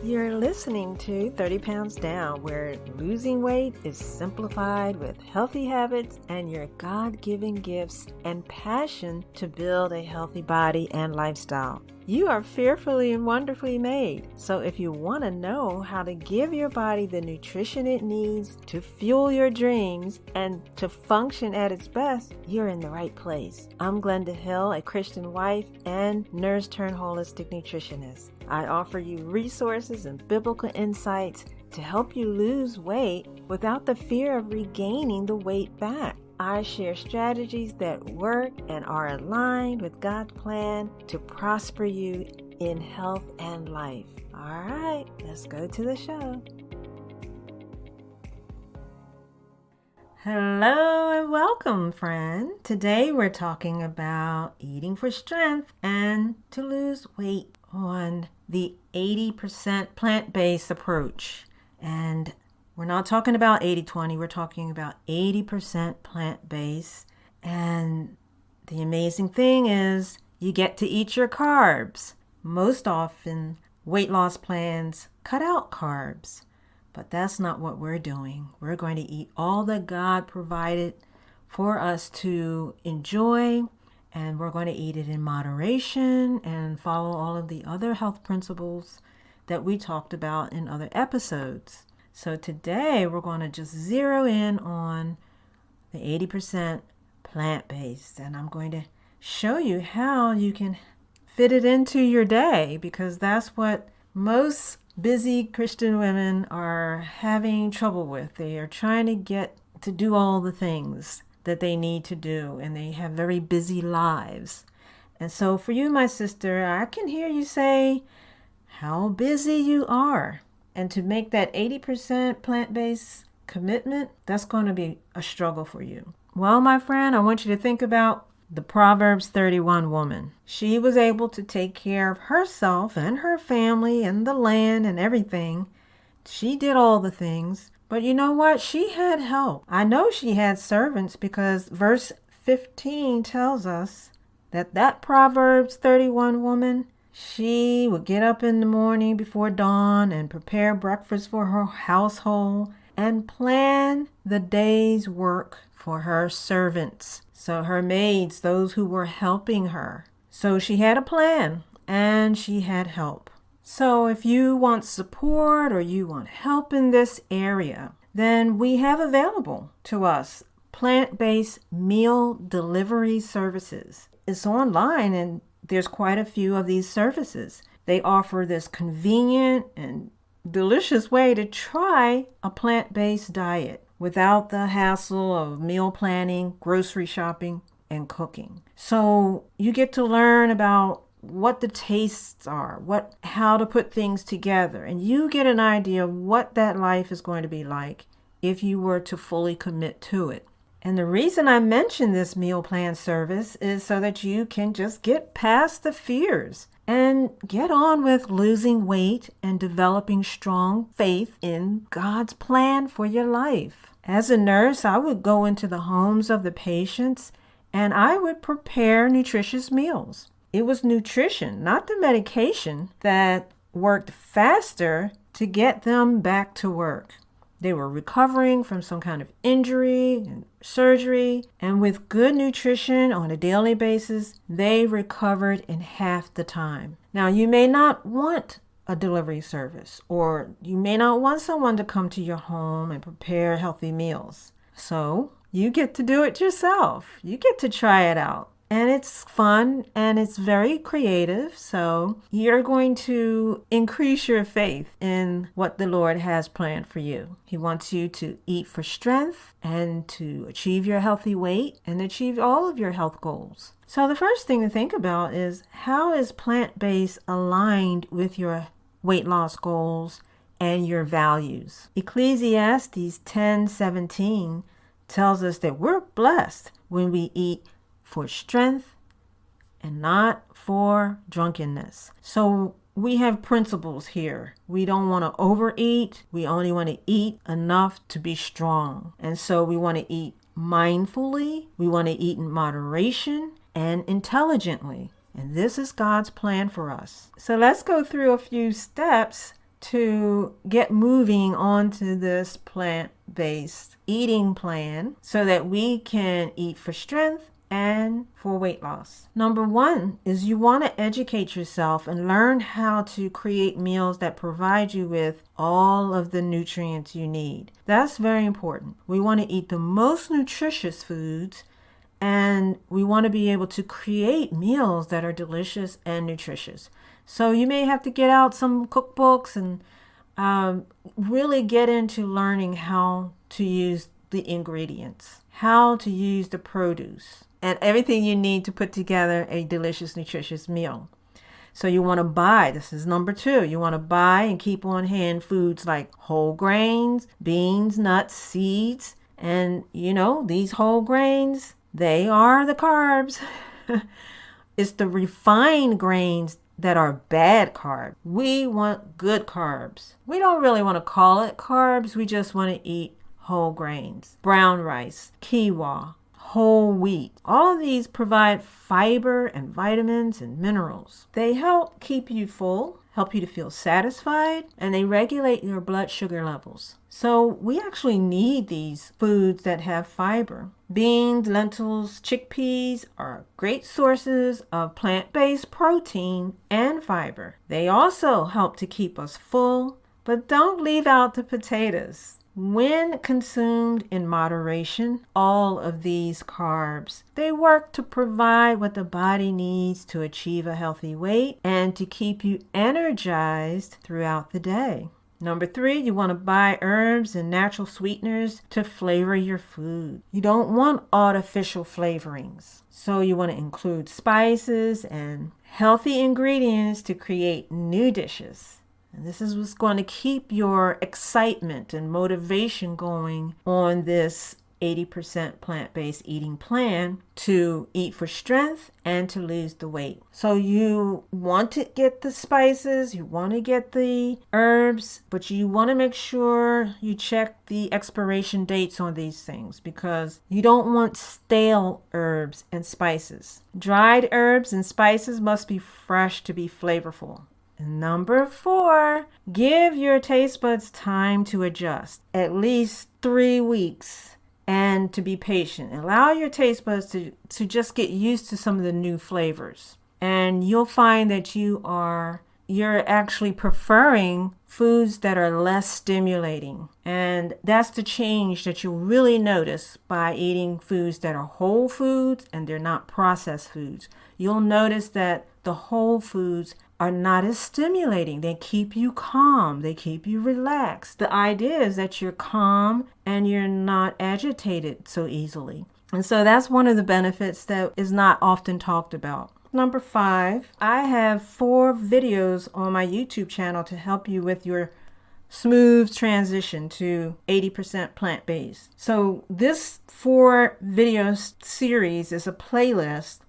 You're listening to 30 Pounds Down, where losing weight is simplified with healthy habits and your God-given gifts and passion to build a healthy body and lifestyle. You are fearfully and wonderfully made. So if you want to know how to give your body the nutrition it needs to fuel your dreams and to function at its best, you're in the right place. I'm Glenda Hill, a Christian wife and nurse-turned-holistic nutritionist. I offer you resources and biblical insights to help you lose weight without the fear of regaining the weight back. I share strategies that work and are aligned with God's plan to prosper you in health and life. All right, let's go to the show. Hello and welcome, friend. Today we're talking about eating for strength and to lose weight on the 80% plant-based approach. And we're not talking about 80-20, we're talking about 80% plant-based. And the amazing thing is you get to eat your carbs. Most often, weight loss plans cut out carbs, but that's not what we're doing. We're going to eat all that God provided for us to enjoy, and we're going to eat it in moderation and follow all of the other health principles that we talked about in other episodes. So today we're going to just zero in on the 80% plant-based, and I'm going to show you how you can fit it into your day, because that's what most busy Christian women are having trouble with. They are trying to get to do all the things that they need to do, and they have very busy lives. And so for you, my sister, I can hear you say how busy you are. And to make that 80% plant-based commitment, that's going to be a struggle for you. Well, my friend, I want you to think about the Proverbs 31 woman. She was able to take care of herself and her family and the land and everything. She did all the things. But you know what? She had help. I know she had servants, because verse 15 tells us that Proverbs 31 woman, she would get up in the morning before dawn and prepare breakfast for her household and plan the day's work for her servants. So her maids, those who were helping her. So she had a plan and she had help. So if you want support or you want help in this area, then we have available to us plant-based meal delivery services. It's online, and there's quite a few of these services. They offer this convenient and delicious way to try a plant-based diet without the hassle of meal planning, grocery shopping, and cooking. So you get to learn about what the tastes are, how to put things together, and you get an idea of what that life is going to be like if you were to fully commit to it. And the reason I mention this meal plan service is so that you can just get past the fears and get on with losing weight and developing strong faith in God's plan for your life. As a nurse, I would go into the homes of the patients and I would prepare nutritious meals. It was nutrition, not the medication, that worked faster to get them back to work. They were recovering from some kind of injury and surgery, and with good nutrition on a daily basis, they recovered in half the time. Now, you may not want a delivery service, or you may not want someone to come to your home and prepare healthy meals. So you get to do it yourself. You get to try it out. And it's fun and it's very creative. So you're going to increase your faith in what the Lord has planned for you. He wants you to eat for strength and to achieve your healthy weight and achieve all of your health goals. So the first thing to think about is, how is plant-based aligned with your weight loss goals and your values? Ecclesiastes 10:17 tells us that we're blessed when we eat for strength and not for drunkenness. So we have principles here. We don't want to overeat. We only want to eat enough to be strong. And so we want to eat mindfully. We want to eat in moderation and intelligently. And this is God's plan for us. So let's go through a few steps to get moving onto this plant-based eating plan so that we can eat for strength and for weight loss. Number one is you want to educate yourself and learn how to create meals that provide you with all of the nutrients you need. That's very important. We want to eat the most nutritious foods, and we want to be able to create meals that are delicious and nutritious. So you may have to get out some cookbooks and really get into learning how to use the ingredients, how to use the produce, and everything you need to put together a delicious, nutritious meal. So you want to buy, this is number two, you want to buy and keep on hand foods like whole grains, beans, nuts, seeds, and these whole grains, they are the carbs. It's the refined grains that are bad carbs. We want good carbs. We don't really want to call it carbs. We just want to eat whole grains, brown rice, quinoa, whole wheat. All of these provide fiber and vitamins and minerals. They help keep you full, help you to feel satisfied, and they regulate your blood sugar levels. So we actually need these foods that have fiber. Beans, lentils, chickpeas are great sources of plant-based protein and fiber. They also help to keep us full, but don't leave out the potatoes. When consumed in moderation, all of these carbs, they work to provide what the body needs to achieve a healthy weight and to keep you energized throughout the day. Number three, you want to buy herbs and natural sweeteners to flavor your food. You don't want artificial flavorings. So you want to include spices and healthy ingredients to create new dishes. And this is what's going to keep your excitement and motivation going on this 80% plant-based eating plan to eat for strength and to lose the weight. So you want to get the spices, you want to get the herbs, but you want to make sure you check the expiration dates on these things because you don't want stale herbs and spices. Dried herbs and spices must be fresh to be flavorful. Number four, give your taste buds time to adjust, at least 3 weeks, and to be patient. Allow your taste buds to just get used to some of the new flavors. And you'll find that you're actually preferring foods that are less stimulating. And that's the change that you'll really notice by eating foods that are whole foods and they're not processed foods. You'll notice that the whole foods are not as stimulating. They keep you calm. They keep you relaxed. The idea is that you're calm and you're not agitated so easily. And so that's one of the benefits that is not often talked about. Number 5, I have 4 videos on my YouTube channel to help you with your smooth transition to 80% plant-based. So this 4 video series is a playlist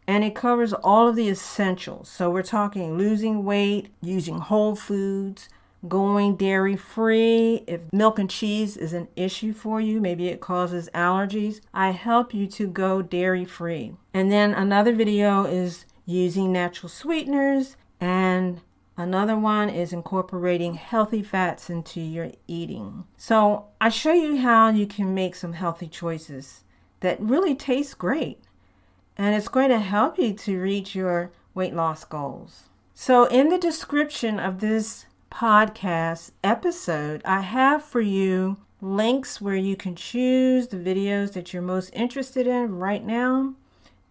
and it covers all of the essentials. So we're talking losing weight, using whole foods, going dairy-free. If milk and cheese is an issue for you, maybe it causes allergies, I help you to go dairy-free. And then another video is using natural sweeteners, and another one is incorporating healthy fats into your eating. So I show you how you can make some healthy choices that really taste great. And it's going to help you to reach your weight loss goals. So in the description of this podcast episode, I have for you links where you can choose the videos that you're most interested in right now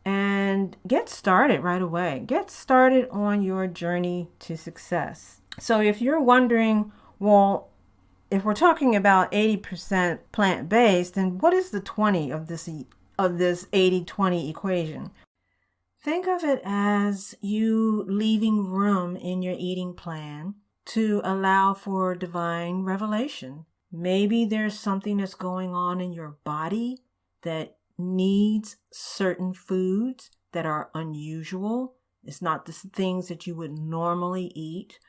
and get started right away. Get started on your journey to success. So if you're wondering, well, if we're talking about 80% plant-based, then what is the 20 of this 80-20 equation? Think of it as you leaving room in your eating plan to allow for divine revelation. Maybe there's something that's going on in your body that needs certain foods that are unusual. It's not the things that you would normally eat,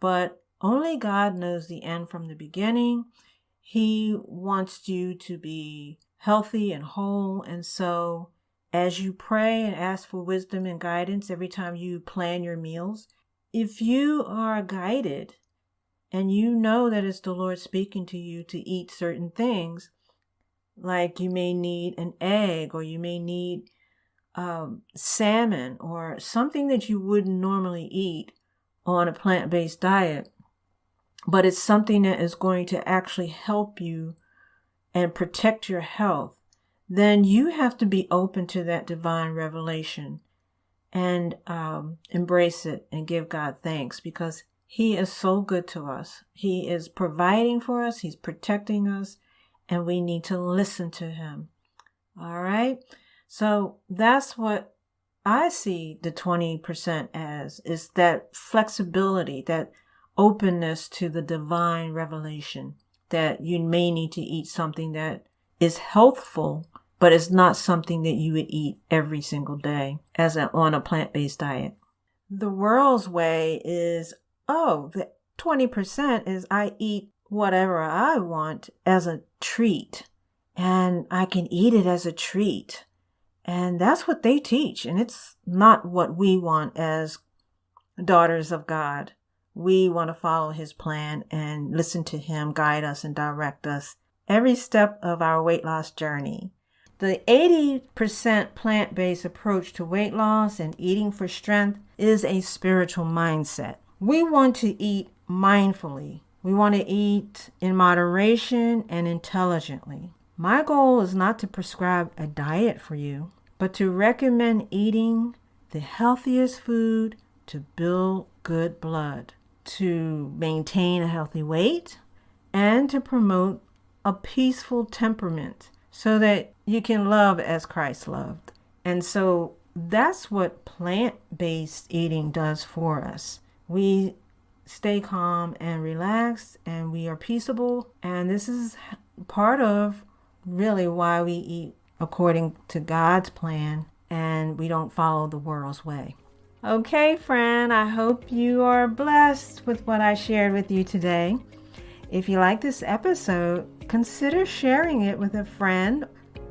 but only God knows the end from the beginning. He wants you to be healthy and whole. And so as you pray and ask for wisdom and guidance every time you plan your meals, if you are guided and you know that it's the Lord speaking to you to eat certain things, like you may need an egg, or you may need salmon, or something that you wouldn't normally eat on a plant-based diet, but it's something that is going to actually help you and protect your health, then you have to be open to that divine revelation and embrace it and give God thanks, because He is so good to us. He is providing for us. He's protecting us, and we need to listen to Him. All right. So that's what I see the 20% as, is that flexibility, that openness to the divine revelation, that you may need to eat something that is healthful, but it's not something that you would eat every single day on a plant-based diet. The world's way is, the 20% is I eat whatever I want as a treat, and I can eat it as a treat. And that's what they teach. And it's not what we want as daughters of God. We want to follow His plan and listen to Him guide us and direct us every step of our weight loss journey. The 80% plant-based approach to weight loss and eating for strength is a spiritual mindset. We want to eat mindfully. We want to eat in moderation and intelligently. My goal is not to prescribe a diet for you, but to recommend eating the healthiest food to build good blood, to maintain a healthy weight, and to promote a peaceful temperament so that you can love as Christ loved. And so that's what plant-based eating does for us. We stay calm and relaxed, and we are peaceable. And this is part of really why we eat according to God's plan, and we don't follow the world's way. Okay, friend, I hope you are blessed with what I shared with you today. If you like this episode, consider sharing it with a friend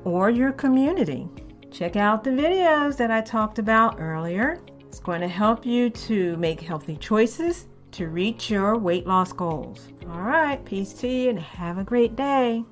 or your community. Check out the videos that I talked about earlier. It's going to help you to make healthy choices to reach your weight loss goals. All right, peace to you and have a great day.